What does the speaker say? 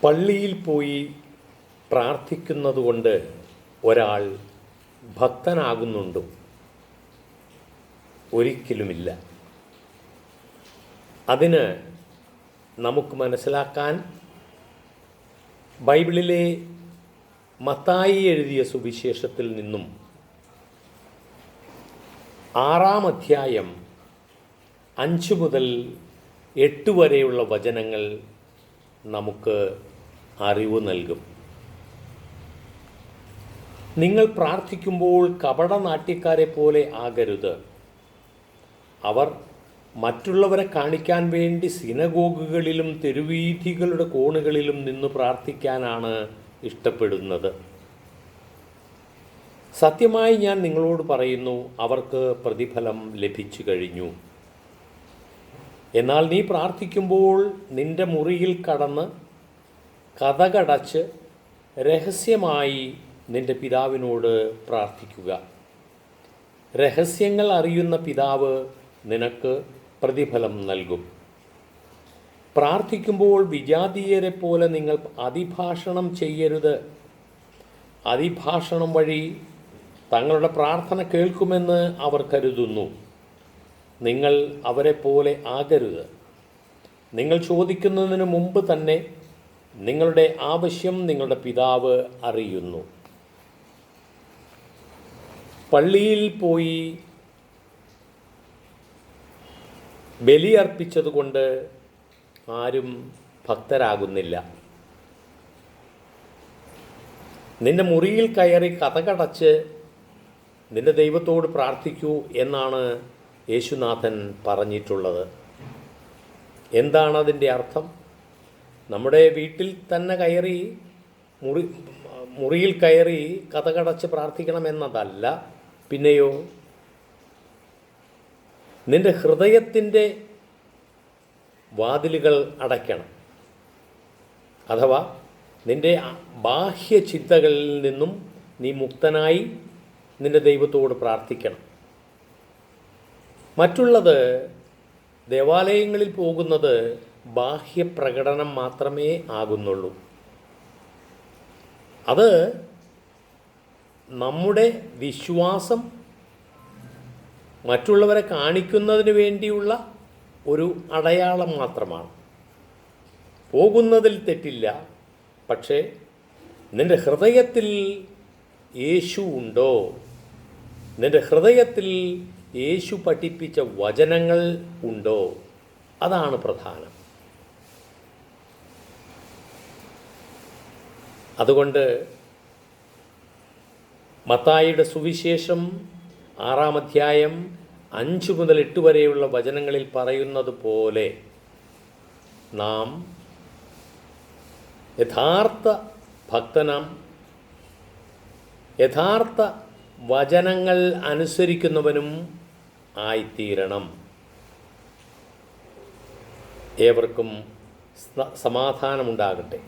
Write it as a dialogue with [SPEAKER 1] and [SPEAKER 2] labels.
[SPEAKER 1] പള്ളിയിൽ പോയി പ്രാർത്ഥിക്കുന്നതുകൊണ്ട് ഒരാൾ ഭക്തനാകുന്നുണ്ടോ? ഒരിക്കലുമില്ല. അതിന് നമുക്ക് മനസ്സിലാക്കാൻ ബൈബിളിലെ മത്തായി എഴുതിയ സുവിശേഷത്തിൽ നിന്നും 6-ാം അധ്യായം 5 മുതൽ 8 വരെയുള്ള വചനങ്ങൾ നമുക്ക് അറിവ് നൽകും. നിങ്ങൾ പ്രാർത്ഥിക്കുമ്പോൾ കപടനാട്യക്കാരെ പോലെ ആകരുത്. അവർ മറ്റുള്ളവരെ കാണിക്കാൻ വേണ്ടി സിനഗോഗുകളിലും തെരുവീഥികളുടെ കോണുകളിലും നിന്ന് പ്രാർത്ഥിക്കാനാണ് ഇഷ്ടപ്പെടുന്നത്. സത്യമായി ഞാൻ നിങ്ങളോട് പറയുന്നു, അവർക്ക് പ്രതിഫലം ലഭിച്ചു കഴിഞ്ഞു. എന്നാൽ നീ പ്രാർത്ഥിക്കുമ്പോൾ നിന്റെ മുറിയിൽ കടന്ന് കതകടച്ച് രഹസ്യമായി നിന്റെ പിതാവിനോട് പ്രാർത്ഥിക്കുക. രഹസ്യങ്ങൾ അറിയുന്ന പിതാവ് നിനക്ക് പ്രതിഫലം നൽകും. പ്രാർത്ഥിക്കുമ്പോൾ വിജാതീയരെ പോലെ നിങ്ങൾ അതിഭാഷണം ചെയ്യരുത്. അതിഭാഷണം വഴി തങ്ങളുടെ പ്രാർത്ഥന കേൾക്കുമെന്ന് അവർ കരുതുന്നു. നിങ്ങൾ അവരെ പോലെ ആകരുത്. നിങ്ങൾ ചോദിക്കുന്നതിന് മുമ്പ് തന്നെ നിങ്ങളുടെ ആവശ്യം നിങ്ങളുടെ പിതാവ് അറിയുന്നു. പള്ളിയിൽ പോയി ബലിയർപ്പിച്ചതുകൊണ്ട് ആരും ഭക്തരാകുന്നില്ല. നിന്റെ മുറിയിൽ കയറി കതകടച്ച് നിന്റെ ദൈവത്തോട് പ്രാർത്ഥിക്കൂ എന്നാണ് യേശുനാഥൻ പറഞ്ഞിട്ടുള്ളത്. എന്താണ് അതിൻ്റെ അർത്ഥം? നമ്മുടെ വീട്ടിൽ തന്നെ കയറി മുറിയിൽ കയറി കതകടച്ച് പ്രാർത്ഥിക്കണമെന്നതല്ല. പിന്നെയോ നിന്റെ ഹൃദയത്തിൻ്റെ വാതിലുകൾ അടയ്ക്കണം. അഥവാ നിന്റെ ബാഹ്യ ചിന്തകളിൽ നിന്നും നീ മുക്തനായി നിന്റെ ദൈവത്തോട് പ്രാർത്ഥിക്കണം. മറ്റുള്ളത് ദേവാലയങ്ങളിൽ പോകുന്നത് ബാഹ്യപ്രകടനം മാത്രമേ ആകുന്നുള്ളൂ. അത് നമ്മുടെ വിശ്വാസം മറ്റുള്ളവരെ കാണിക്കുന്നതിന് വേണ്ടിയുള്ള ഒരു അടയാളം മാത്രമാണ്. പോകുന്നതിൽ തെറ്റില്ല. പക്ഷേ നിൻ്റെ ഹൃദയത്തിൽ യേശു ഉണ്ടോ? നിൻ്റെ ഹൃദയത്തിൽ യേശു പഠിപ്പിച്ച വചനങ്ങൾ ഉണ്ടോ? അതാണ് പ്രധാനം. അതുകൊണ്ട് മത്തായിയുടെ സുവിശേഷം 6-ാം അധ്യായം 5 മുതൽ 8 വരെയുള്ള വചനങ്ങളിൽ പറയുന്നത് പോലെ നാം യഥാർത്ഥ ഭക്തനാം, യഥാർത്ഥ വചനങ്ങൾ അനുസരിക്കുന്നവനും ആയിത്തീരണം. ഏവർക്കും സമാധാനമുണ്ടാകട്ടെ.